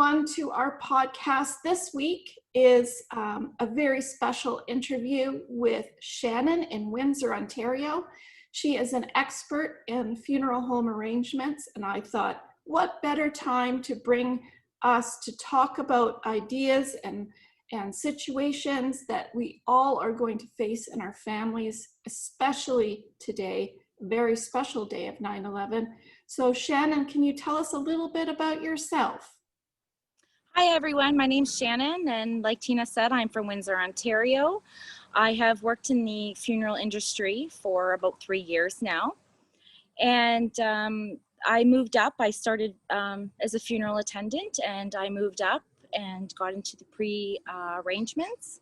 on to our podcast. This week is a very special interview with Shannon in Windsor, Ontario. She is an expert in funeral home arrangements, and I thought, what better time to bring us to talk about ideas and situations that we all are going to face in our families, especially today, a very special day of 9/11. So Shannon, can you tell us a little bit about yourself? Hi everyone, my name's Shannon, and like Tina said, I'm from Windsor, Ontario. I have worked in the funeral industry for about 3 years now, and I moved up. I started as a funeral attendant, and I moved up and got into the pre-arrangements.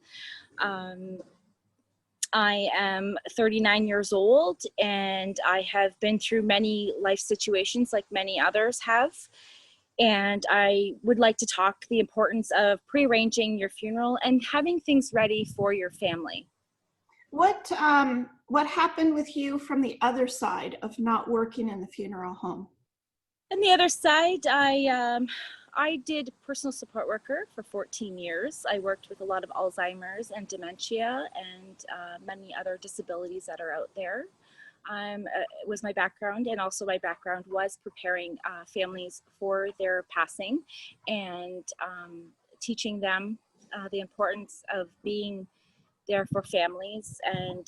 I am 39 years old, and I have been through many life situations like many others have. And I would like to talk the importance of pre-arranging your funeral and having things ready for your family. What happened with you from the other side of not working in the funeral home? On the other side, I did personal support worker for 14 years. I worked with a lot of Alzheimer's and dementia and many other disabilities that are out there. Was my background, and also my background was preparing families for their passing and teaching them the importance of being there for families and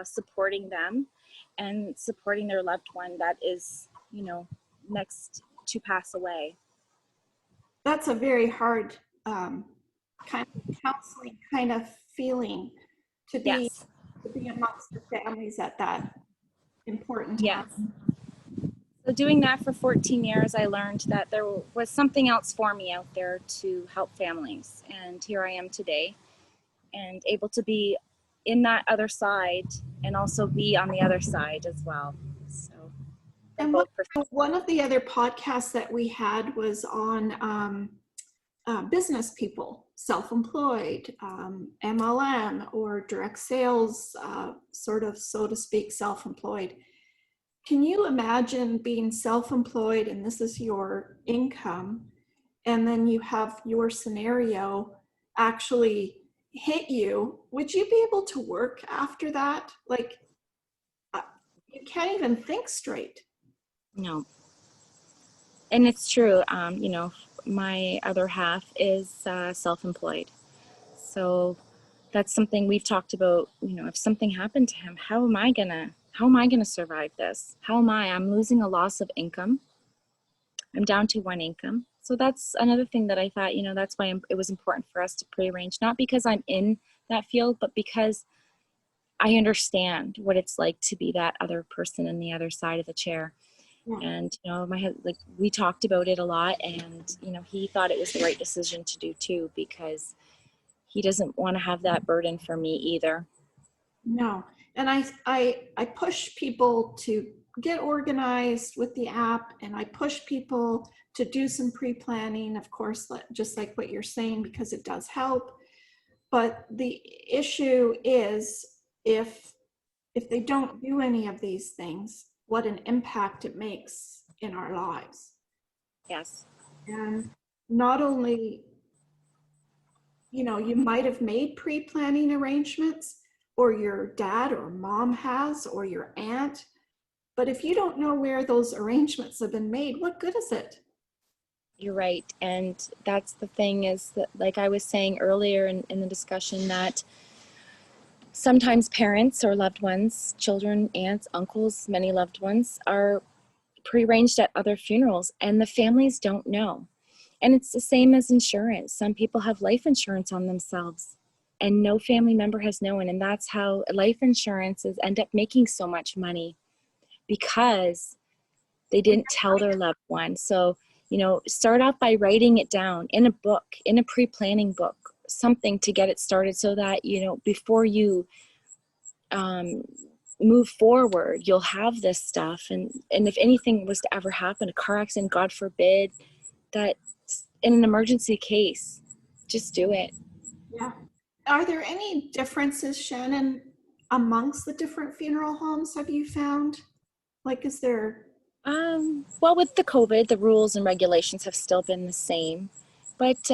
supporting them and supporting their loved one that is, next to pass away. That's a very hard kind of counseling kind of feeling to be, Yes. to be amongst the families at that important time. Yes. So doing that for 14 years, I learned that there was something else for me out there to help families. And here I am today, and able to be in that other side and also be on the other side as well. So, and one of the other podcasts that we had was on business people, self-employed, MLM or direct sales, sort of, so to speak, self-employed. Can you imagine being self-employed and this is your income, and then you have your scenario actually hit you? Would you be able to work after that? Like, you can't even think straight. No. And it's true. My other half is self-employed. So that's something we've talked about. If something happened to him, how am I gonna survive this? I'm losing a loss of income. I'm down to one income. So that's another thing that I thought, that's why it was important for us to pre-arrange, not because I'm in that field, but because I understand what it's like to be that other person in the other side of the chair. Yeah. And, we talked about it a lot, and, he thought it was the right decision to do too, because he doesn't want to have that burden for me either. No. And I push people to get organized with the app, and I push people to do some pre-planning, of course, just like what you're saying, because it does help. But the issue is if they don't do any of these things, what an impact it makes in our lives. Yes. And not only, you might have made pre-planning arrangements, or your dad or mom has, or your aunt, but if you don't know where those arrangements have been made, what good is it? You're right. And that's the thing, is that, like I was saying earlier in the discussion, that sometimes parents or loved ones, children, aunts, uncles, many loved ones, are prearranged at other funerals, and the families don't know. And it's the same as insurance. Some people have life insurance on themselves, and no family member has known. And that's how life insurances end up making so much money, because they didn't tell their loved one. So, start off by writing it down in a book, in a pre-planning book, something to get it started, so that, before you move forward, you'll have this stuff. And if anything was to ever happen, a car accident, God forbid, that in an emergency case, just do it. Yeah. Are there any differences, Shannon, amongst the different funeral homes, have you found? Like, is there? Well, with the COVID, the rules and regulations have still been the same. But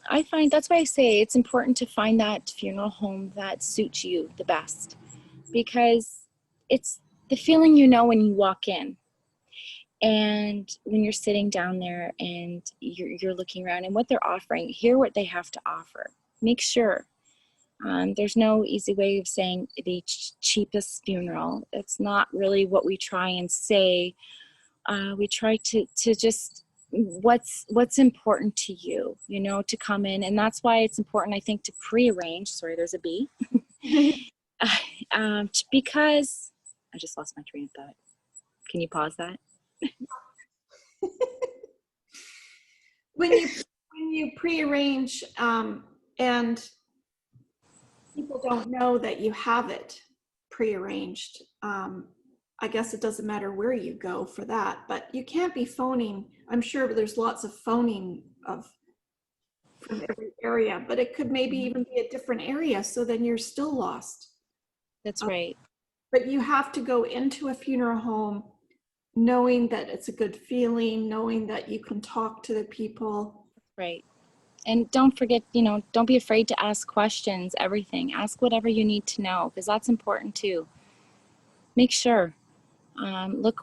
I find that's why I say it's important to find that funeral home that suits you the best, because it's the feeling you know when you walk in and when you're sitting down there and you're looking around and what they're offering, hear what they have to offer. Make sure. There's no easy way of saying the cheapest funeral. It's not really what we try and say. We try to just what's important to you, you know, to come in. And that's why it's important, I think, to pre-arrange. Sorry, there's a bee. Because I just lost my train of thought. Can you pause that? When you prearrange and people don't know that you have it prearranged, I guess it doesn't matter where you go for that, but you can't be phoning. I'm sure there's lots of phoning from every area, but it could maybe even be a different area, so then you're still lost. That's right. But you have to go into a funeral home knowing that it's a good feeling, knowing that you can talk to the people. Right. And don't forget, you know, don't be afraid to ask questions, everything. Ask whatever you need to know, because that's important too. Make sure. Look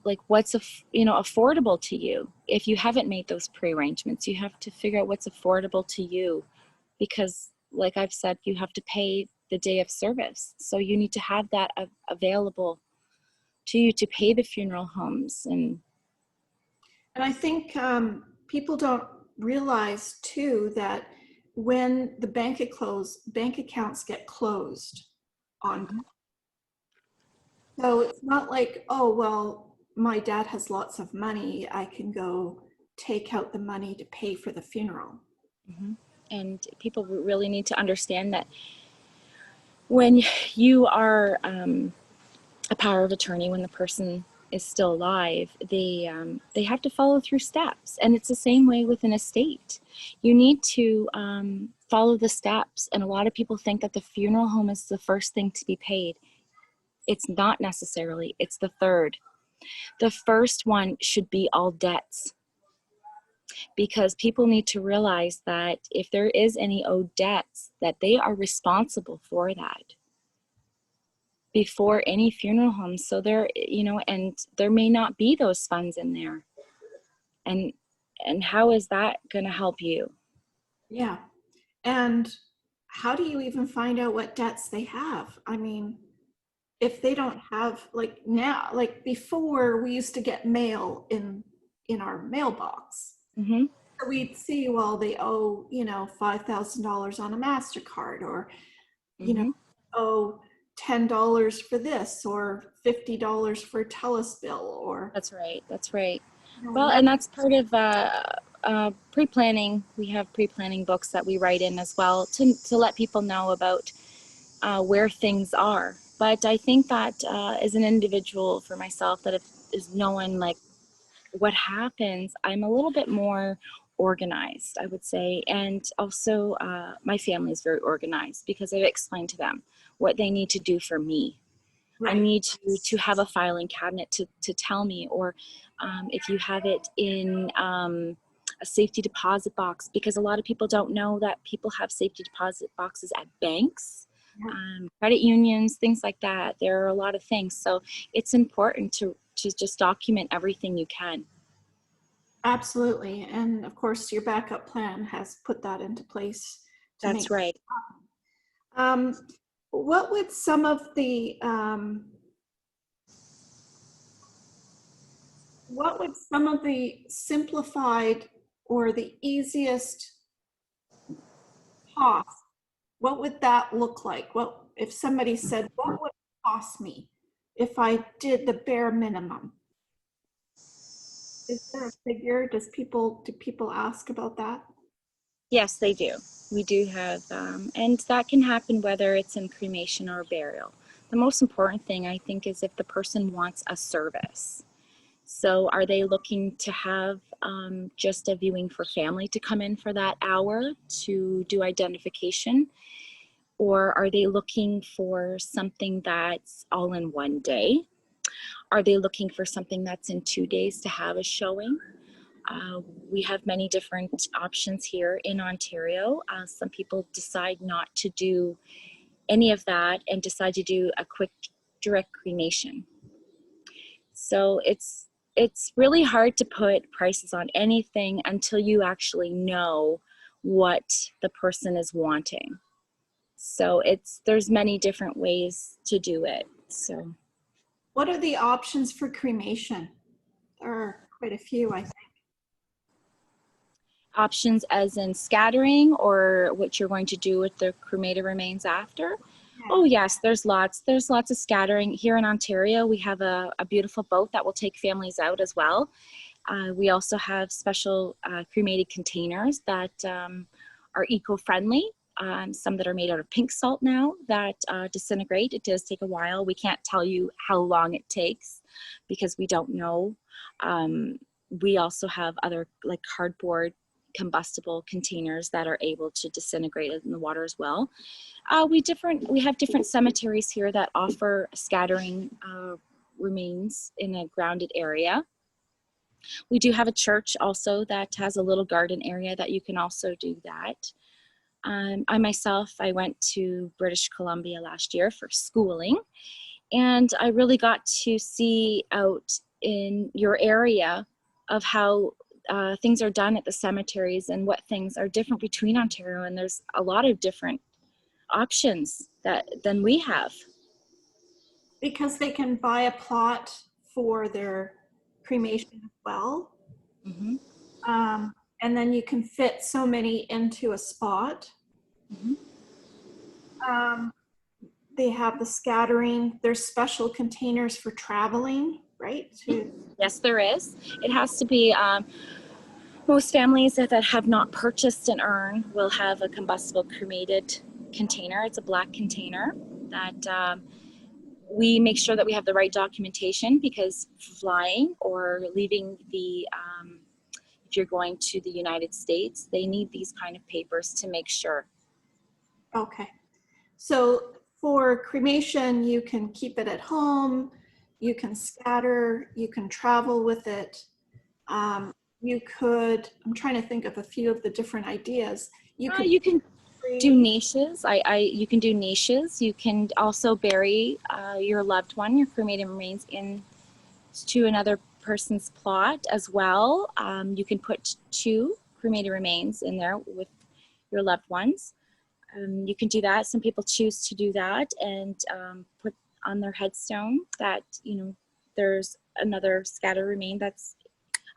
like what's affordable to you. If you haven't made those pre-arrangements, you have to figure out what's affordable to you, because like I've said, you have to pay the day of service. So you need to have that available to you to pay the funeral homes. And I think people don't realize too that when the bank accounts get closed on. So it's not like, oh, well, my dad has lots of money, I can go take out the money to pay for the funeral. and people really need to understand that when you are a power of attorney, when the person is still alive, they have to follow through steps, and it's the same way with an estate. You need to follow the steps, and a lot of people think that the funeral home is the first thing to be paid. It's not necessarily. It's the third. The first one should be all debts, because people need to realize that if there is any owed debts, that they are responsible for that before any funeral home. So there, you know, and there may not be those funds in there. And how is that going to help you? Yeah. And how do you even find out what debts they have? I mean, if they don't have, like now, like before, we used to get mail in our mailbox. Mm-hmm. So we'd see, well, they owe, $5,000 on a MasterCard, or, Mm-hmm. owe $10 for this, or $50 for a TELUS bill, or That's right. That's right. Well, that. and that's part of pre-planning. We have pre-planning books that we write in as well to let people know about where things are. But I think that as an individual for myself, that if is knowing like what happens, I'm a little bit more organized, I would say. And also my family is very organized, because I've explained to them what they need to do for me. I Right. need to have a filing cabinet to tell me, or if you have it in a safety deposit box, because a lot of people don't know that people have safety deposit boxes at banks, Yeah. credit unions, things like that. There are a lot of things. So it's important to just document everything you can. Absolutely. And of course, your backup plan has put that into place to make. That's right. Um, what would some of the simplified or the easiest cost, what would that look like? What if somebody said, what would it cost me if I did the bare minimum? Is there a figure? Do people ask about that? Yes, they do. We do have, and that can happen whether it's in cremation or burial. The most important thing, I think, is if the person wants a service. So are they looking to have just a viewing for family to come in for that hour to do identification? Or are they looking for something that's all in one day? Are they looking for something that's in 2 days to have a showing? We have many different options here in Ontario. Some people decide not to do any of that and decide to do a quick direct cremation. So it's really hard to put prices on anything until you actually know what the person is wanting. So there's many different ways to do it. So What are the options for cremation? There are quite a few, I think. options as in scattering or what you're going to do with the cremated remains after. Oh yes, there's lots of scattering. Here in Ontario, we have a beautiful boat that will take families out as well. We also have special cremated containers that are eco-friendly. Some that are made out of pink salt now that disintegrate. It does take a while. We can't tell you how long it takes because we don't know. We also have other like cardboard combustible containers that are able to disintegrate in the water as well. We have different cemeteries here that offer scattering remains in a grounded area. We do have a church also that has a little garden area that you can also do that. I myself, I went to British Columbia last year for schooling, and I really got to see out in your area of how things are done at the cemeteries and what things are different between Ontario, and there's a lot of different options than we have. Because they can buy a plot for their cremation as well. Mm-hmm. And then you can fit so many into a spot. Mm-hmm. They have the scattering. There's special containers for traveling, right? Yes, there is. It has to be, most families that have not purchased an urn will have a combustible cremated container. It's a black container that we make sure that we have the right documentation because flying or leaving if you're going to the United States, they need these kind of papers to make sure. Okay. So for cremation, you can keep it at home, you can scatter, you can travel with it. You could, I'm trying to think of a few of the different ideas. You can do niches. You can do niches. You can also bury your loved one, your cremated remains, in to another person's plot as well. You can put 2 cremated remains in there with your loved ones. You can do that. Some people choose to do that and put on their headstone that, there's another scattered remain that's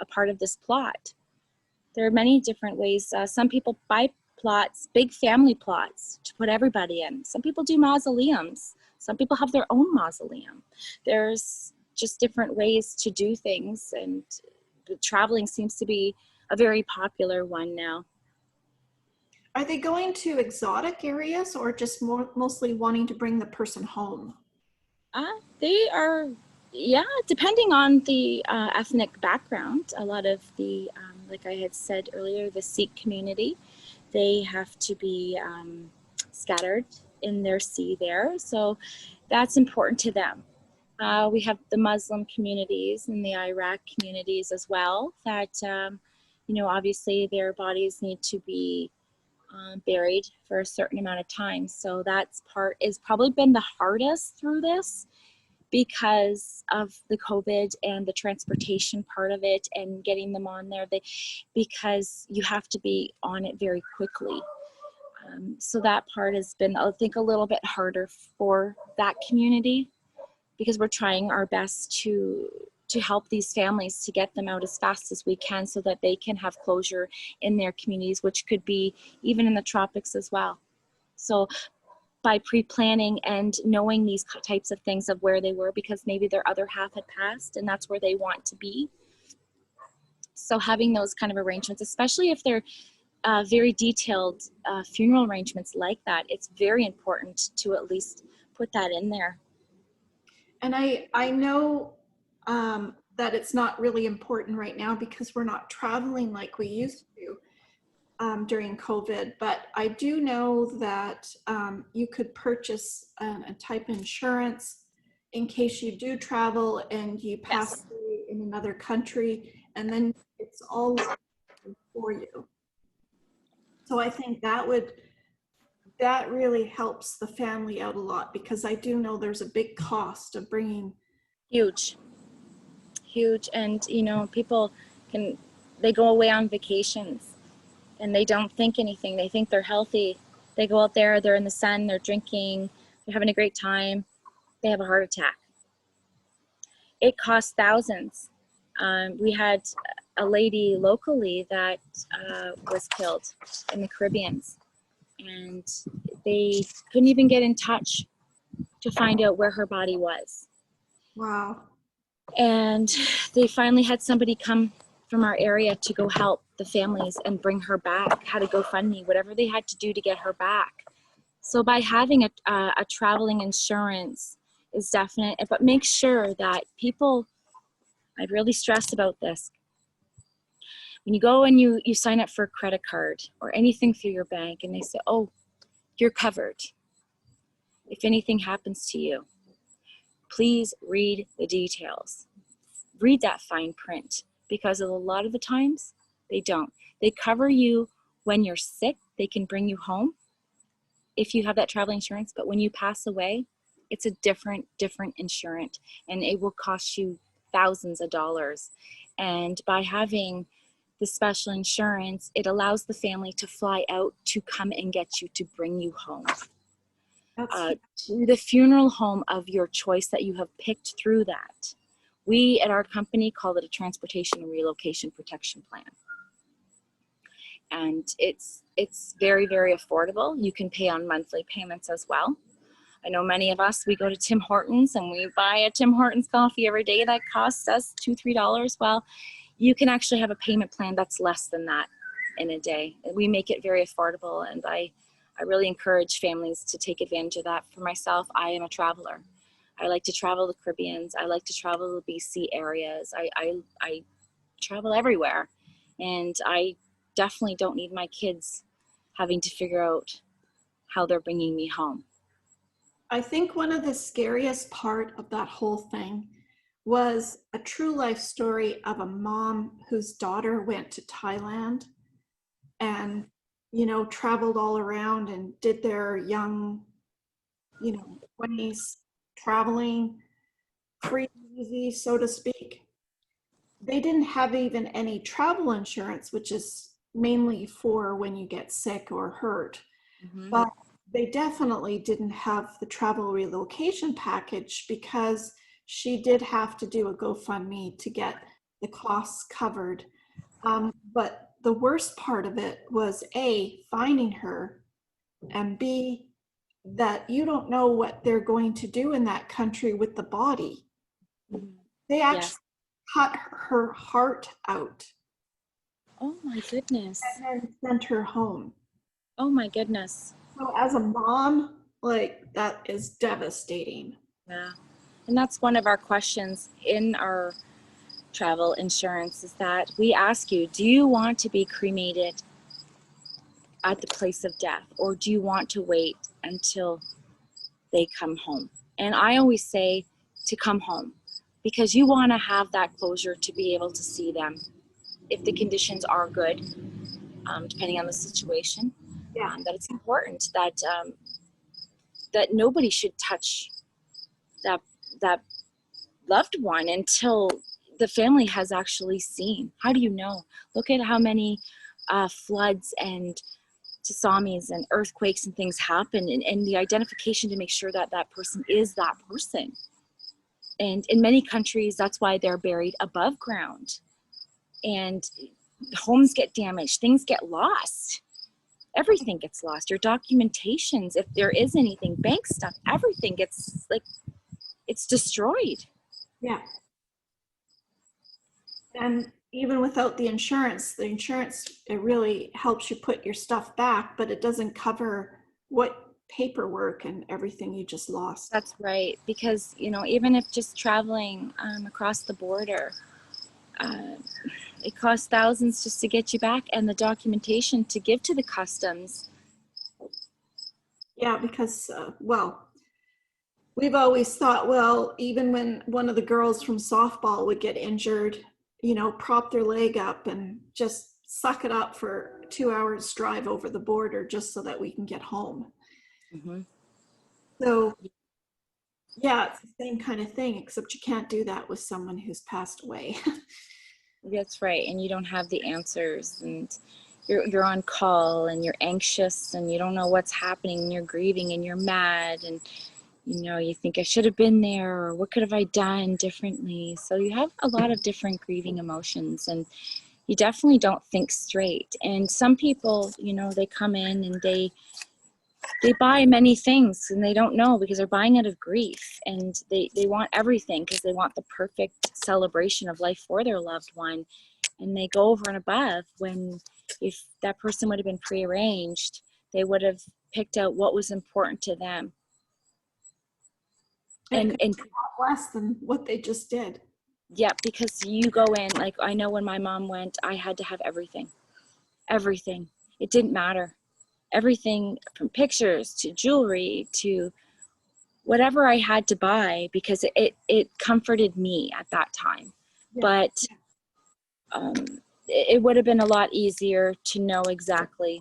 a part of this plot. There are many different ways. Some people buy plots, big family plots, to put everybody in. Some people do mausoleums. Some people have their own mausoleum. There's just different ways to do things, and traveling seems to be a very popular one now. Are they going to exotic areas or just mostly wanting to bring the person home? They are, depending on the ethnic background. A lot of the, like I had said earlier, the Sikh community, they have to be scattered in their sea there. So that's important to them. We have the Muslim communities and the Iraq communities as well that, obviously their bodies need to be buried for a certain amount of time. So that's part is probably been the hardest through this because of the COVID and the transportation part of it and getting them on there. Because you have to be on it very quickly. So that part has been, I think, a little bit harder for that community because we're trying our best to help these families to get them out as fast as we can so that they can have closure in their communities, which could be even in the tropics as well. So by pre-planning and knowing these types of things of where they were, because maybe their other half had passed and that's where they want to be. So having those kind of arrangements, especially if they're very detailed funeral arrangements like that, it's very important to at least put that in there. And I know that it's not really important right now because we're not traveling like we used to during COVID, but I do know that you could purchase a type of insurance in case you do travel and you pass away in another country, and then it's all for you. So I think that really helps the family out a lot, because I do know there's a big cost of bringing. Huge, huge. And, people they go away on vacations and they don't think anything. They think they're healthy. They go out there, they're in the sun, they're drinking, they're having a great time. They have a heart attack. It costs thousands. We had a lady locally that was killed in the Caribbean, and they couldn't even get in touch to find out where her body was. Wow. And they finally had somebody come from our area to go help the families and bring her back, had a GoFundMe, whatever they had to do to get her back. So by having a traveling insurance is definite, but make sure that people, I really stress about this, when you go and you sign up for a credit card or anything through your bank and they say, oh, you're covered if anything happens to you, please read the details. Read that fine print, because a lot of the times they don't. They cover you when you're sick. They can bring you home if you have that travel insurance, but when you pass away, it's a different insurance, and it will cost you thousands of dollars. And by having the special insurance, it allows the family to fly out to come and get you, to bring you home. To the funeral home of your choice that you have picked through that. We at our company call it a transportation and relocation protection plan. And it's very, very affordable. You can pay on monthly payments as well. I know many of us, we go to Tim Hortons and we buy a Tim Hortons coffee every day that costs us $2-3. Well, you can actually have a payment plan that's less than that in a day. We make it very affordable, and I really encourage families to take advantage of that. For myself, I am a traveler. I like to travel the Caribbean. I like to travel the BC areas. I travel everywhere, and I definitely don't need my kids having to figure out how they're bringing me home. I think one of the scariest part of that whole thing was a true life story of a mom whose daughter went to Thailand and, traveled all around and did their young, 20s traveling free and easy, so to speak. They didn't have even any travel insurance, which is mainly for when you get sick or hurt. Mm-hmm. But they definitely didn't have the travel relocation package, because she did have to do a GoFundMe to get the costs covered. But the worst part of it was A, finding her, and B, that you don't know what they're going to do in that country with the body. Mm-hmm. They actually Yes. cut her heart out. Oh my goodness. And then sent her home. Oh my goodness. So as a mom, that is devastating. Yeah. And that's one of our questions in our travel insurance, is that we ask you, do you want to be cremated at the place of death, or do you want to wait until they come home? And I always say to come home, because you want to have that closure to be able to see them if the conditions are good, depending on the situation. Yeah. That it's important that that nobody should touch that loved one until the family has actually seen. How do you know? Look at how many floods and tsunamis and earthquakes and things happen, and the identification to make sure that that person is that person. And in many countries, that's why they're buried above ground. And homes get damaged, things get lost. Everything gets lost. Your documentations, if there is anything, bank stuff, everything gets it's destroyed. Yeah. And even without the insurance, it really helps you put your stuff back, but it doesn't cover what paperwork and everything you just lost. That's right, because even if just traveling across the border, it costs thousands just to get you back, and the documentation to give to the customs. Yeah, because we've always thought, well, even when one of the girls from softball would get injured, prop their leg up and just suck it up for 2 hours drive over the border just so that we can get home. Mm-hmm. So yeah, it's the same kind of thing, except you can't do that with someone who's passed away. That's right. And you don't have the answers, and you're on call and you're anxious and you don't know what's happening, and you're grieving and you're mad, and you think I should have been there, or what could have I done differently? So you have a lot of different grieving emotions, and you definitely don't think straight. And some people, they come in and they buy many things and they don't know, because they're buying out of grief, and they want everything because they want the perfect celebration of life for their loved one, and they go over and above, when if that person would have been prearranged, they would have picked out what was important to them. And It could be a lot less than what they just did. yeah, because you go in, like, I know when my mom went, I had to have everything. It didn't matter. Everything, from pictures to jewelry to whatever I had to buy, because it comforted me at that time. Yeah. But it would have been a lot easier to know exactly.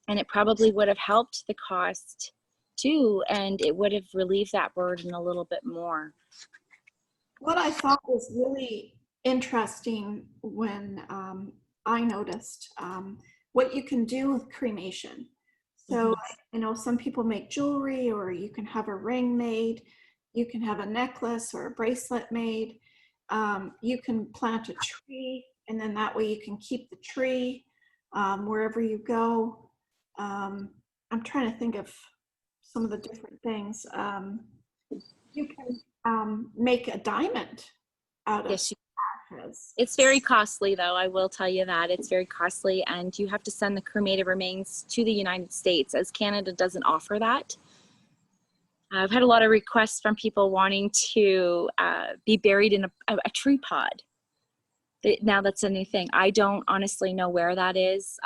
And it probably would have helped the cost too, and it would have relieved that burden a little bit more. What I thought was really interesting when I noticed what you can do with cremation. So, some people make jewelry, or you can have a ring made, you can have a necklace or a bracelet made. You can plant a tree, and then that way you can keep the tree wherever you go. I'm trying to think of some of the different things. You can make a diamond out of Yes, ashes. it's very costly, though. I will tell you that it's very costly, and you have to send the cremated remains to the United States, as Canada doesn't offer that. I've had a lot of requests from people wanting to be buried in a tree pod. Now that's a new thing. I don't honestly know where that is,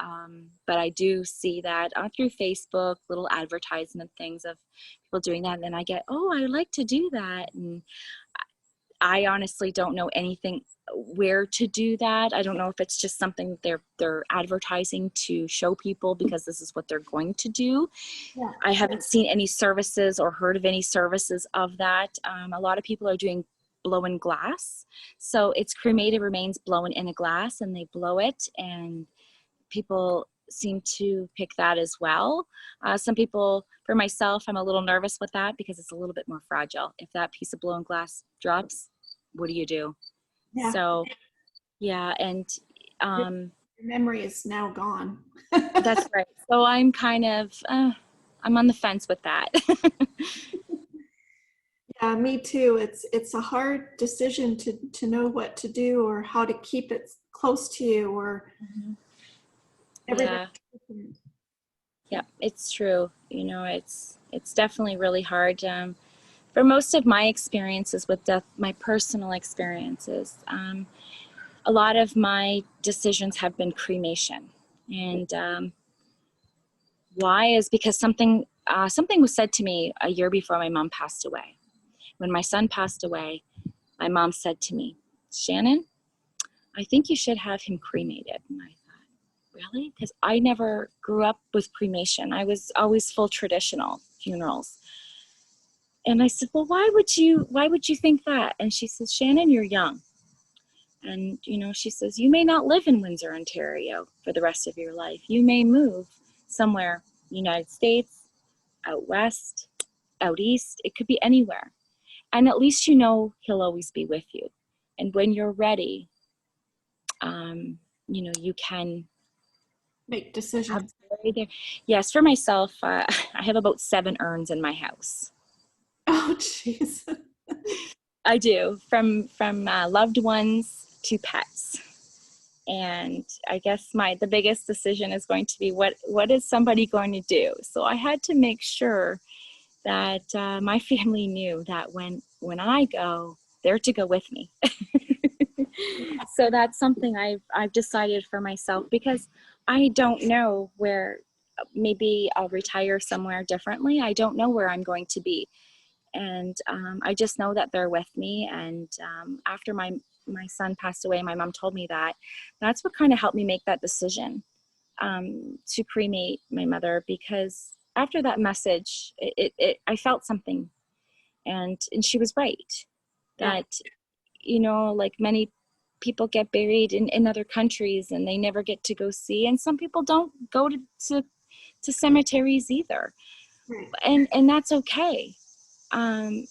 but I do see that through Facebook, little advertisement things of people doing that. And then I get, oh, I would like to do that. And I honestly don't know anything where to do that. I don't know if it's just something they're advertising to show people because this is what they're going to do. Yeah. I haven't seen any services or heard of any services of that. A lot of people are doing blow in glass. So it's cremated remains blown in a glass, and they blow it, and people seem to pick that as well. Some people, for myself, I'm a little nervous with that because it's a little bit more fragile. If that piece of blown glass drops, what do you do? Yeah. So yeah, and Your memory is now gone. that's right. So I'm kind of I'm on the fence with that. Yeah, me too. It's a hard decision to know what to do or how to keep it close to you, or everybody. Yeah, it's true. It's definitely really hard. For most of my experiences with death, my personal experiences, a lot of my decisions have been cremation. And why is because something was said to me a year before my mom passed away. When my son passed away, my mom said to me, Shannon, I think you should have him cremated. And I thought, really? Because I never grew up with cremation. I was always full traditional funerals. And I said, well, why would you think that? And she says, Shannon, you're young. And, she says, you may not live in Windsor, Ontario for the rest of your life. You may move somewhere, United States, out west, out east. It could be anywhere. And at least he'll always be with you. And when you're ready, you can Make decisions. there. Yes, for myself, I have about 7 urns in my house. Oh, jeez. I do, from loved ones to pets. And I guess the biggest decision is going to be what is somebody going to do? So I had to make sure that my family knew that when I go, they're to go with me. So that's something I've decided for myself, because I don't know where. Maybe I'll retire somewhere differently. I don't know where I'm going to be. And I just know that they're with me. And after my my son passed away, my mom told me that, that's what kind of helped me make that decision to cremate my mother, because after that message, I felt something, and she was right Yeah. that, you know, like many people get buried in other countries and they never get to go see, and some people don't go to cemeteries either, Right. and that's okay. Um,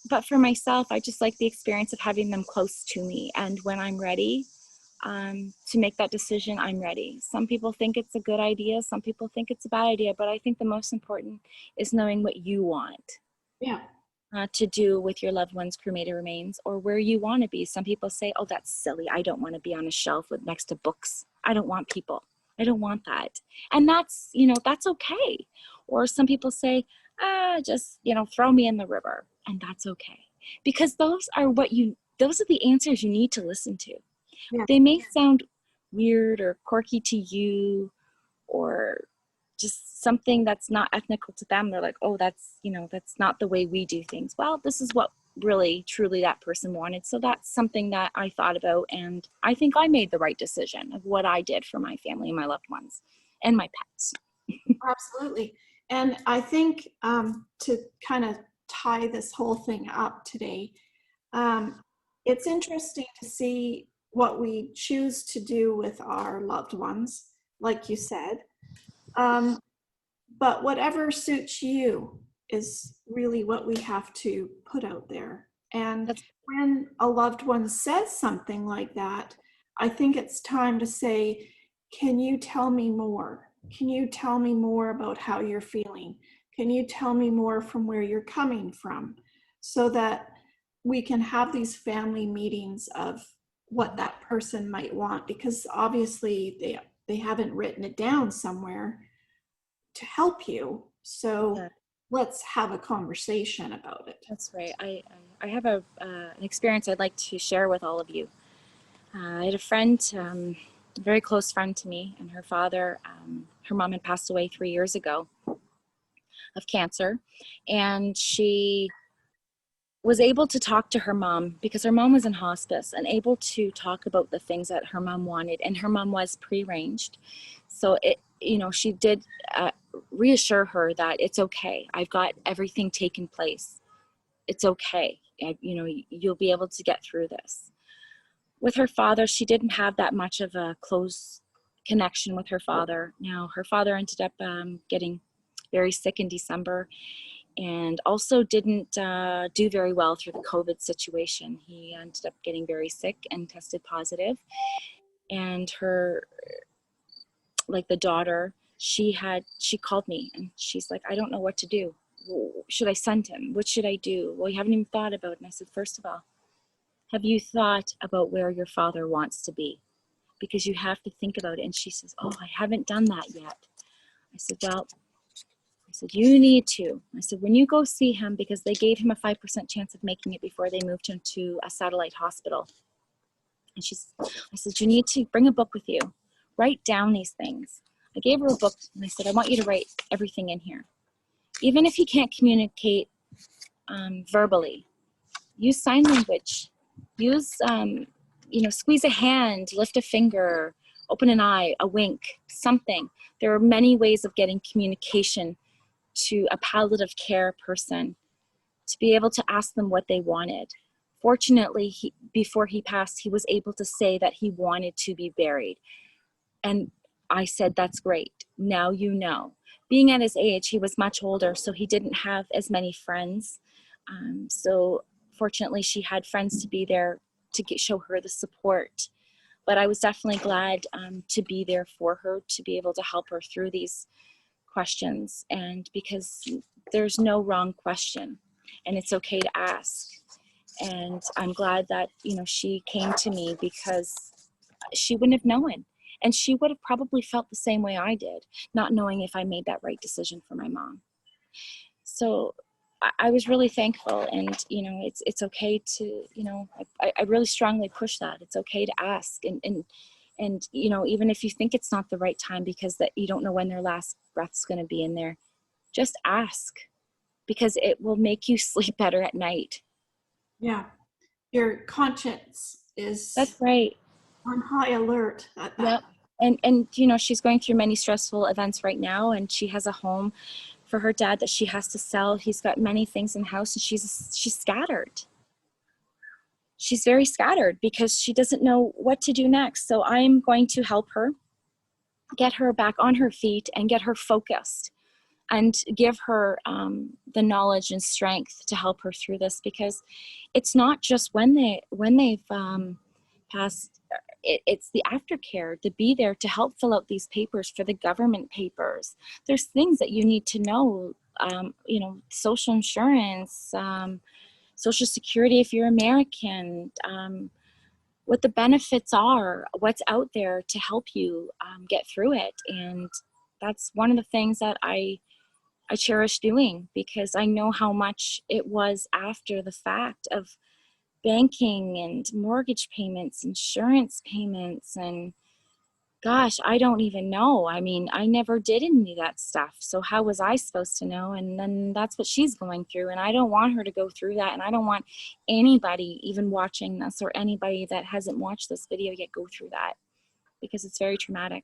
but for myself, I just like the experience of having them close to me, and when I'm ready to make that decision, I'm ready. Some people think it's a good idea, some people think it's a bad idea, but I think the most important is knowing what you want Yeah. to do with your loved one's cremated remains, or where you want to be. Some people say, oh, that's silly. I don't want to be on a shelf with next to books. I don't want people. I don't want that. And that's, you know, that's okay. Or some people say, just, you know, throw me in the river. And that's okay. Because those are the answers you need to listen to. Yeah. They may sound weird or quirky to you, or just something that's not ethnical to them. They're like, oh, that's, you know, that's not the way we do things. Well, this is what really truly that person wanted. So that's something that I thought about, and I think I made the right decision of what I did for my family and my loved ones and my pets. Absolutely. And I think to kind of tie this whole thing up today, um, it's interesting to see what we choose to do with our loved ones, like you said. Um, but whatever suits you is really what we have to put out there. And That's when a loved one says something like that, I think it's time to say, can you tell me more? Can you tell me more about how you're feeling? Can you tell me more from where you're coming from? So that we can have these family meetings of what that person might want, because obviously they haven't written it down somewhere to help you. So yeah, let's have a conversation about it. that's right. I have an experience I'd like to share with all of you. I had a friend, a very close friend to me, and her father, her mom had passed away 3 years ago of cancer, and she was able to talk to her mom because her mom was in hospice, and able to talk about the things that her mom wanted, and her mom was prearranged. So it, you know, she did reassure her that it's okay. I've got everything taken place. It's okay. You know, you'll be able to get through this. With her father, she didn't have that much of a close connection with her father. Now, her father ended up getting very sick in December, and also didn't do very well through the COVID situation. He ended up getting very sick and tested positive. And her, like the daughter, she called me and she's like, I don't know what to do. Should I send him? What should I do? Well, you haven't even thought about it. And I said, first of all, have you thought about where your father wants to be? Because you have to think about it. And she says, oh, I haven't done that yet. I said, well, I said, you need to. I said, when you go see him, because they gave him a 5% chance of making it before they moved him to a satellite hospital. And I said, you need to bring a book with you. Write down these things. I gave her a book and I said, I want you to write everything in here. Even if you can't communicate verbally, use sign language. Use, squeeze a hand, lift a finger, open an eye, a wink, something. There are many ways of getting communication to a palliative care person, to be able to ask them what they wanted. Fortunately, before he passed, he was able to say that he wanted to be buried. And I said, that's great. Now you know. Being at his age, he was much older, so he didn't have as many friends. So fortunately, she had friends to be there to show her the support. But I was definitely glad to be there for her, to be able to help her through these questions. And because there's no wrong question, and it's okay to ask. And I'm glad that, she came to me, because she wouldn't have known. And she would have probably felt the same way I did, not knowing if I made that right decision for my mom. So I was really thankful. And, it's okay to, I really strongly push that. It's okay to ask. And even if you think it's not the right time because that you don't know when their last breath's going to be in there, just ask, because it will make you sleep better at night. Yeah. Your conscience is That's right. on high alert at that. Yep. And she's going through many stressful events right now, and she has a home for her dad that she has to sell. He's got many things in the house, and she's scattered. She's very scattered because she doesn't know what to do next. So I'm going to help her get her back on her feet and get her focused and give her the knowledge and strength to help her through this, because it's not just when they've passed. It's the aftercare, to be there to help fill out these papers for the government papers. There's things that you need to know, social insurance, social security if you're American, what the benefits are, what's out there to help you get through it. And that's one of the things that I cherish doing, because I know how much it was after the fact of banking and mortgage payments, insurance payments, and gosh, I don't even know. I mean, I never did any of that stuff. So how was I supposed to know? And then that's what she's going through. And I don't want her to go through that. And I don't want anybody even watching this, or anybody that hasn't watched this video yet, go through that, because it's very traumatic.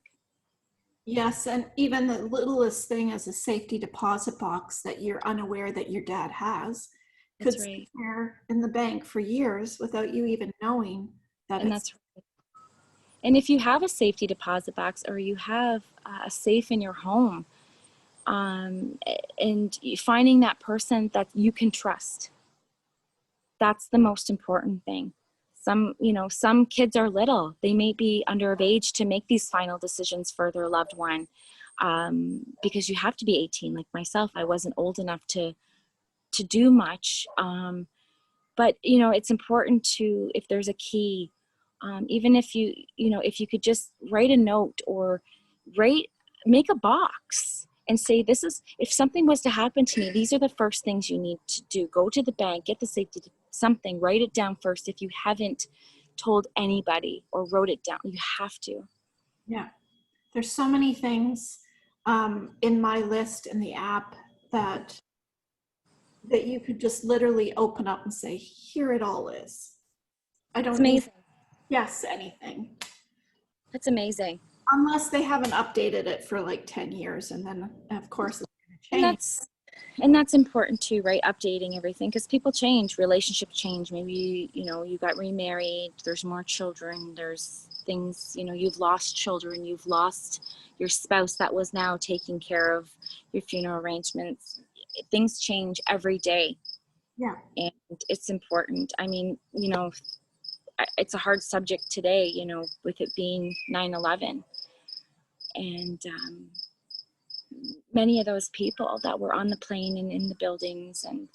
Yes, and even the littlest thing as a safety deposit box that you're unaware that your dad has could That's sit right. there in the bank for years without you even knowing that And it's. that's right. And if you have a safety deposit box, or you have a safe in your home, and finding that person that you can trust, that's the most important thing. Some kids are little, they may be under of age to make these final decisions for their loved one, because you have to be 18. Like myself, I wasn't old enough to do much, but it's important to, if there's a key, even if if you could just write a note, or write make a box and say, this is, if something was to happen to me, these are the first things you need to do. Go to the bank, get the safety, something, write it down first. If you haven't told anybody or wrote it down, you have to. Yeah, there's so many things in my list in the app that you could just literally open up and say, here it all is. I It's don't need to amazing. guess anything. That's amazing. Unless they haven't updated it for like 10 years, and then of course it's going to And change. that's important too, right? Updating everything, because people change, relationships change. Maybe you got remarried, there's more children, there's things, you've lost children, you've lost your spouse that was now taking care of your funeral arrangements. Things change every day, Yeah. and it's important. I mean, it's a hard subject today, with it being 9/11, and many of those people that were on the plane and in the buildings, and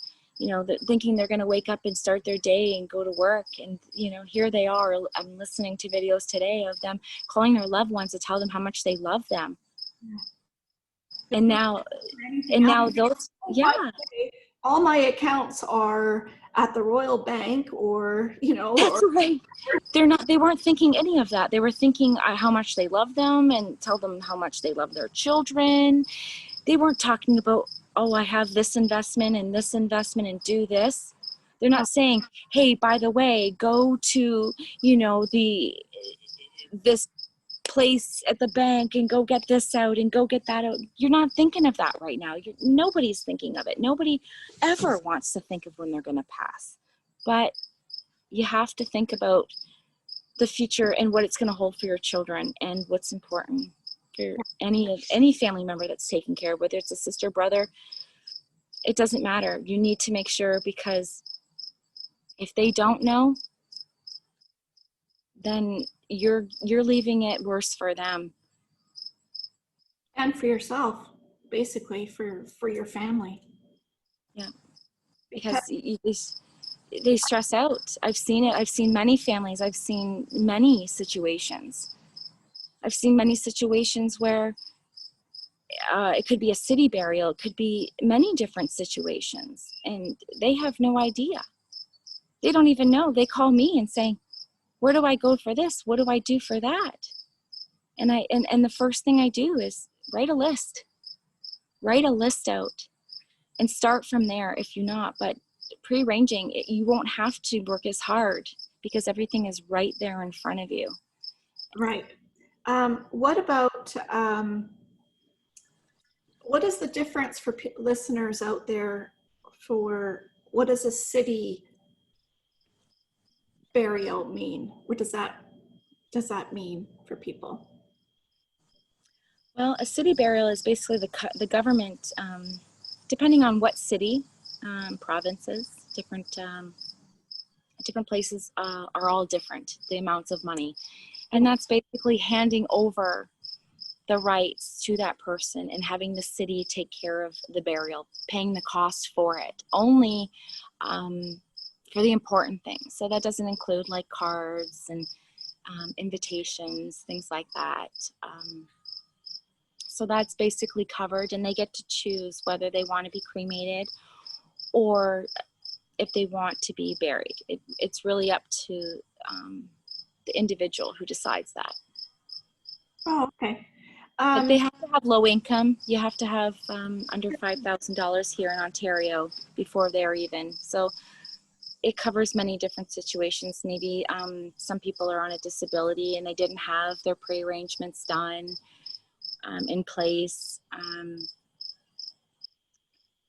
thinking they're going to wake up and start their day and go to work, and here they are. I'm listening to videos today of them calling their loved ones to tell them how much they love them. Yeah. And now those, yeah. All my accounts are at the Royal Bank, or That's right. They weren't thinking any of that. They were thinking how much they love them, and tell them how much they love their children. They weren't talking about, oh, I have this investment and this investment and do this. They're not saying, hey, by the way, go to, this place at the bank and go get this out and go get that out. You're not thinking of that right now. Nobody's thinking of it. Nobody ever wants to think of when they're going to pass. But you have to think about the future and what it's going to hold for your children, and what's important for any family member that's taken care of, whether it's a sister, brother. It doesn't matter. You need to make sure, because if they don't know, then you're leaving it worse for them. And for yourself, basically, for your family. Yeah, because they stress out. I've seen it. I've seen many families. I've seen many situations. I've seen many situations where it could be a city burial. It could be many different situations, and they have no idea. They don't even know. They call me and say, where do I go for this? What do I do for that? And the first thing I do is write a list out, and start from there if you're not. But pre-arranging, you won't have to work as hard because everything is right there in front of you. Right. What about, what is the difference for listeners out there for what does a city burial mean? What does that mean for people? Well, a city burial is basically the government, depending on what city, provinces, different places are all different, the amounts of money. And that's basically handing over the rights to that person and having the city take care of the burial, paying the cost for it, only for the important things. So that doesn't include like cards and invitations, things like that. So that's basically covered, and they get to choose whether they want to be cremated or if they want to be buried. It's really up to the individual who decides that. Oh, okay. But they have to have low income. You have to have under $5,000 here in Ontario before they're even. So it covers many different situations. Maybe some people are on a disability and they didn't have their pre-arrangements done in place.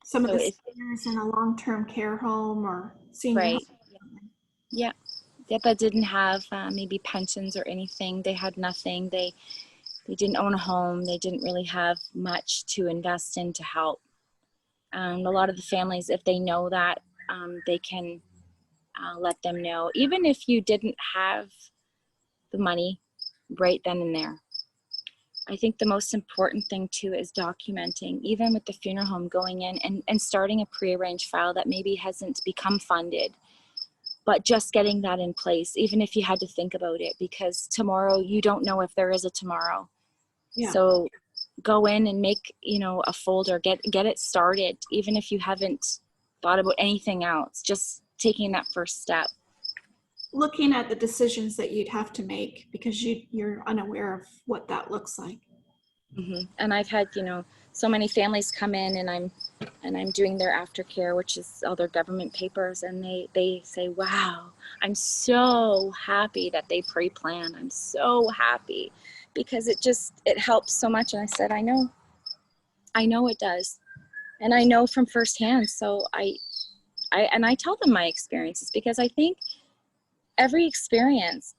Some of So the seniors in a long-term care home or senior right. home. Yeah. That didn't have maybe pensions or anything. They had nothing. They didn't own a home. They didn't really have much to invest in to help. A lot of the families, if they know that, they can let them know. Even if you didn't have the money right then and there. I think the most important thing too is documenting, even with the funeral home, going in and starting a pre-arranged file that maybe hasn't become funded, but just getting that in place, even if you had to think about it, because tomorrow you don't know if there is a tomorrow. Yeah. So go in and make, a folder, get it started, even if you haven't thought about anything else, just taking that first step. Looking at the decisions that you'd have to make because you're unaware of what that looks like. Mm-hmm. And I've had, so many families come in and I'm doing their aftercare, which is all their government papers. And they say, wow, I'm so happy that they pre-planned. I'm so happy because it helps so much. And I said, I know it does. And I know from firsthand. So I tell them my experiences because I think every experience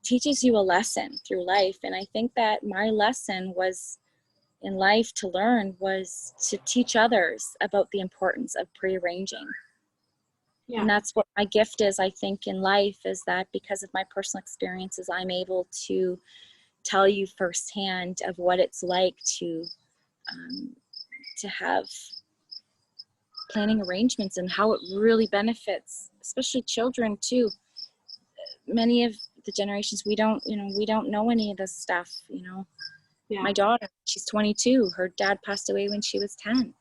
teaches you a lesson through life. And I think that my lesson was in life to learn was to teach others about the importance of pre-arranging. Yeah. And that's what my gift is, I think, in life, is that because of my personal experiences, I'm able to tell you firsthand of what it's like to have planning arrangements and how it really benefits, especially children too. Many of the generations, we don't know any of this stuff, Yeah. My daughter, she's 22. Her dad passed away when she was 10.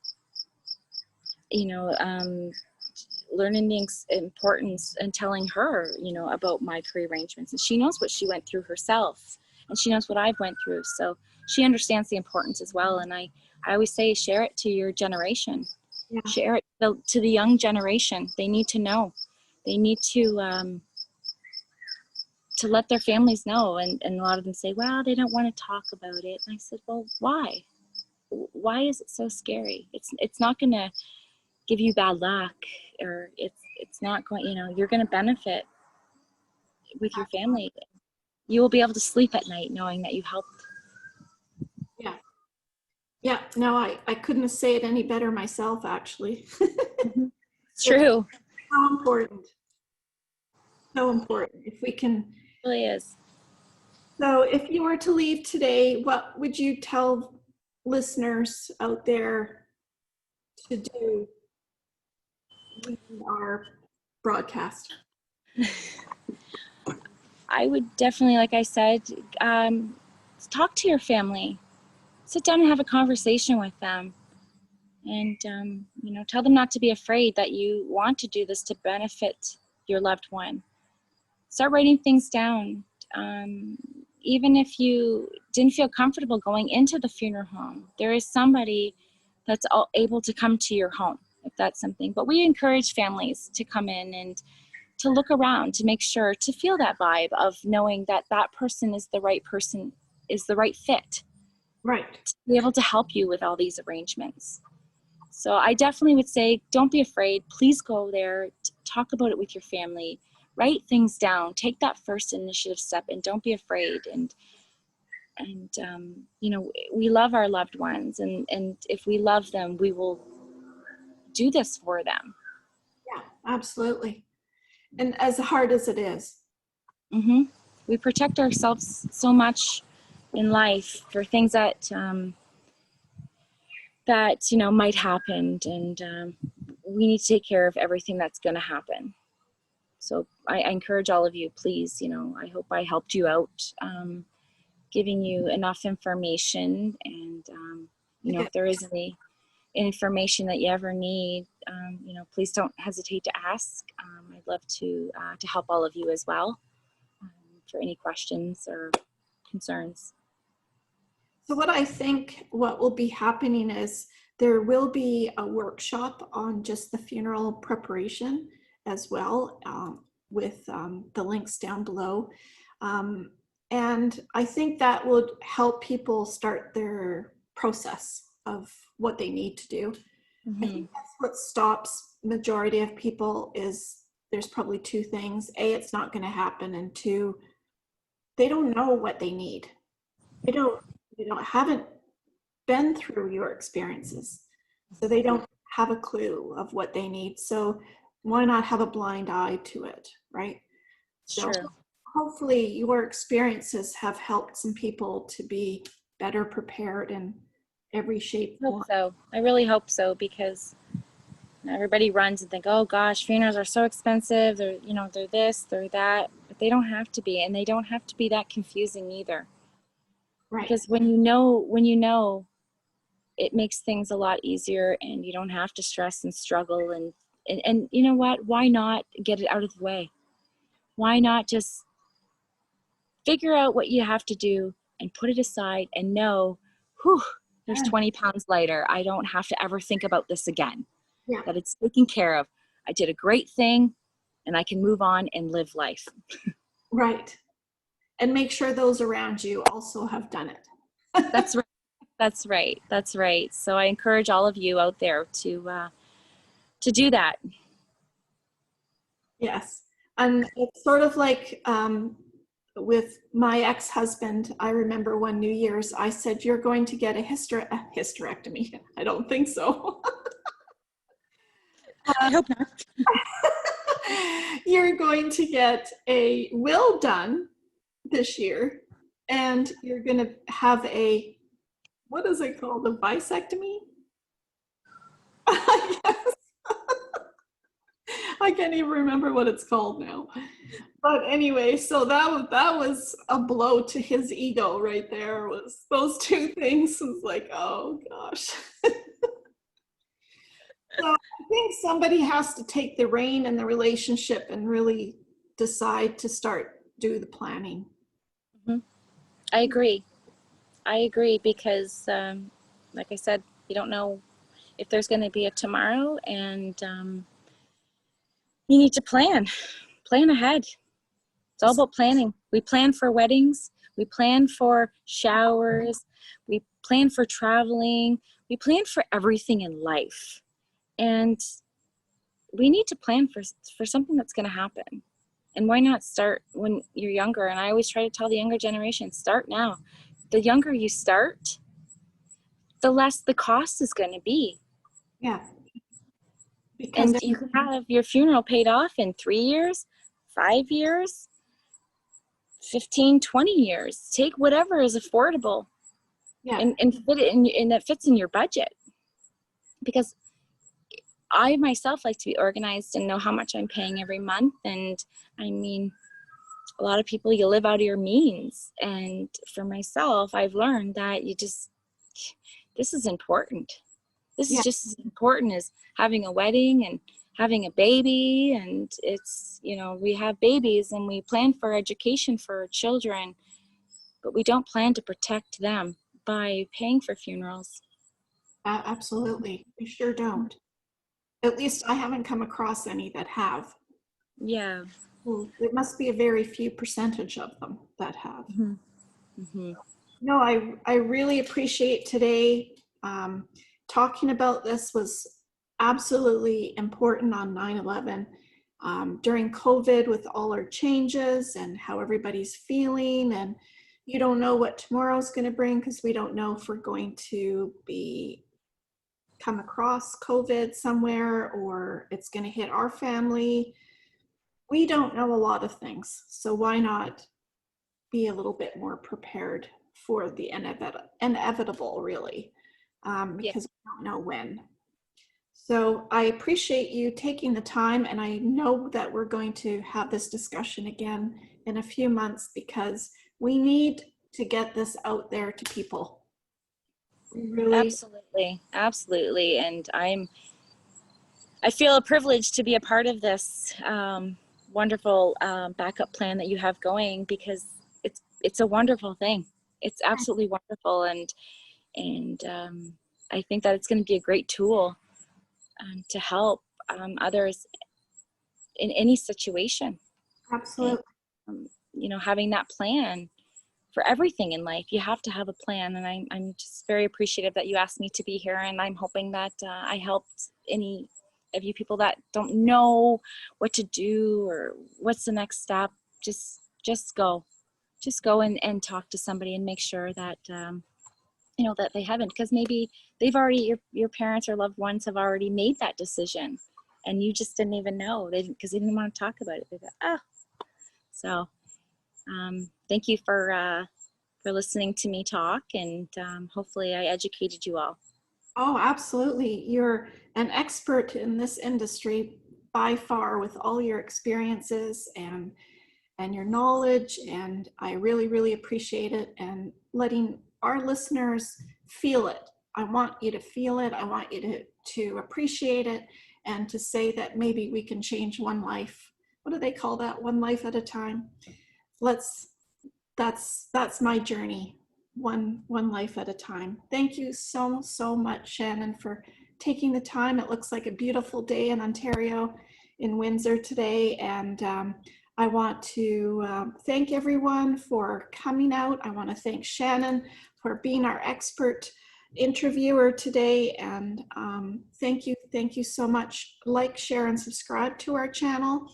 Learning the importance and telling her, about my pre-arrangements. And she knows what she went through herself. And she knows what I've went through. So she understands the importance as well. And I always say, share it to your generation. Yeah. Share it to the young generation. They need to know. They need to let their families know. And a lot of them say, well, they don't want to talk about it. And I said, well, why? Why is it so scary? It's not going to give you bad luck, or it's not going, you're going to benefit with your family. You will be able to sleep at night knowing that you helped. Yeah. Yeah. No, I couldn't say it any better myself, actually. It's true. So important. So important. If we can. It really is. So if you were to leave today, what would you tell listeners out there to do leaving our broadcast? I would definitely, like I said, talk to your family. Sit down and have a conversation with them. And, tell them not to be afraid, that you want to do this to benefit your loved one. Start writing things down. Even if you didn't feel comfortable going into the funeral home, there is somebody that's able to come to your home. if that's something. But we encourage families to come in and to look around, to make sure, to feel that vibe of knowing that that person, is the right fit, Right. to be able to help you with all these arrangements. So I definitely would say, don't be afraid. Please go there, talk about it with your family, write things down, take that first initiative step, and don't be afraid. And we love our loved ones, and if we love them, we will do this for them. Yeah, absolutely. And as hard as it is. Mm-hmm. We protect ourselves so much in life for things that might happen, and we need to take care of everything that's going to happen. So I encourage all of you, please, I hope I helped you out, giving you enough information, and if there is any information that you ever need, please don't hesitate to ask. I'd love to help all of you as well, for any questions or concerns. So what I think what will be happening is there will be a workshop on just the funeral preparation as well, with the links down below. And I think that would help people start their process of what they need to do. Mm-hmm. I think that's what stops majority of people is there's probably two things. A, it's not going to happen. And two, they don't know what they need. They haven't been through your experiences. So they don't have a clue of what they need. So why not have a blind eye to it, right? So Sure. hopefully your experiences have helped some people to be better prepared in every shape. I hope so. I really hope so, because everybody runs and think, oh gosh, funerals are so expensive. They're this, they're that, but they don't have to be, and they don't have to be that confusing either. Right. Because when you know, it makes things a lot easier, and you don't have to stress and struggle. And you know what? Why not get it out of the way? Why not just figure out what you have to do and put it aside and know, whew, there's 20 pounds lighter. I don't have to ever think about this again. Yeah. That it's taken care of. I did a great thing, and I can move on and live life. Right. And make sure those around you also have done it. That's right. That's right. That's right. So I encourage all of you out there to do that. Yes. And it's sort of like with my ex-husband, I remember one New Year's, I said, you're going to get a hysterectomy. I don't think so. I hope not. You're going to get a will done this year, and you're going to have what is it called? A bisectomy? I guess. I can't even remember what it's called now. But anyway, so that was a blow to his ego right there. Was those two things. Was like, oh gosh. So I think somebody has to take the rein in the relationship and really decide to do the planning. Mm-hmm. I agree, because like I said, you don't know if there's going to be a tomorrow, and you need to plan ahead. It's all about planning. We plan for weddings, we plan for showers, we plan for traveling, we plan for everything in life. And we need to plan for something that's going to happen. And why not start when you're younger? And I always try to tell the younger generation, start now. The younger you start, the less the cost is going to be. Yeah. Because And you can have your funeral paid off in 3 years, 5 years, 15, 20 years. Take whatever is affordable, yeah. and fit it in, and that fits in your budget. Because I myself like to be organized and know how much I'm paying every month. And I mean, a lot of people, you live out of your means. And for myself, I've learned that this is important. This is just as important as having a wedding and having a baby. And it's, we have babies and we plan for education for our children, but we don't plan to protect them by paying for funerals. Absolutely. We sure don't. At least I haven't come across any that have. Yeah. It must be a very few percentage of them that have. Mm-hmm. Mm-hmm. No, I really appreciate today. Talking about this was absolutely important on 9/11. During COVID, with all our changes and how everybody's feeling, and you don't know what tomorrow's going to bring, because we don't know if we're going to be come across COVID somewhere or it's going to hit our family. We don't know a lot of things, so why not be a little bit more prepared for the inevitable, really, Yeah. because we don't know when. So I appreciate you taking the time, and I know that we're going to have this discussion again in a few months, because we need to get this out there to people. We really. Absolutely. Absolutely. And I feel a privilege to be a part of this wonderful backup plan that you have going, because it's a wonderful thing. It's absolutely wonderful, and I think that it's going to be a great tool to help others in any situation. And Absolutely. having that plan for everything in life, you have to have a plan. And I'm just very appreciative that you asked me to be here, and I'm hoping that I helped any of you people that don't know what to do or what's the next step. Just go and talk to somebody and make sure that that they haven't, because maybe they've already, your parents or loved ones have already made that decision, and you just didn't even know, because they didn't want to talk about it. They thought, so thank you for listening to me talk, and hopefully I educated you all. Oh, absolutely. You're an expert in this industry by far, with all your experiences and your knowledge, and I really, really appreciate it, and letting our listeners feel it. I want you to feel it. I want you to appreciate it, and to say that maybe we can change one life. What do they call that? One life at a time. Let's that's my journey, one life at a time. Thank you so much, Shannon, for taking the time. It looks like a beautiful day in Ontario, in Windsor today, and I want to thank everyone for coming out. I want to thank Shannon for being our expert interviewer today, and thank you so much. Like, share, and subscribe to our channel.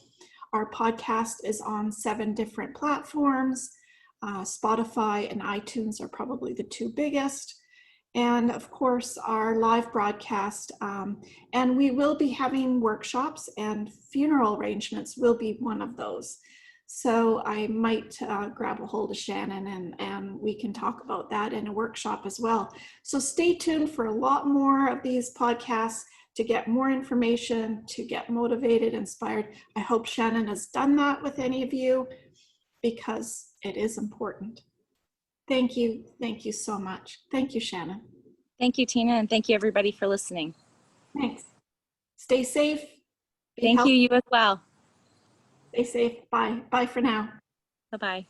Our podcast is on 7 different platforms. Spotify and iTunes are probably the 2 biggest. And of course, our live broadcast. And we will be having workshops, and funeral arrangements will be one of those. So I might grab a hold of Shannon, and we can talk about that in a workshop as well. So stay tuned for a lot more of these podcasts to get more information, to get motivated, inspired. I hope Shannon has done that with any of you, because it is important. Thank you. Thank you so much. Thank you, Shannon. Thank you, Tina, and thank you everybody for listening. Thanks. Stay safe. Be Thank healthy. you as well. Stay safe. Bye. Bye for now. Bye-bye.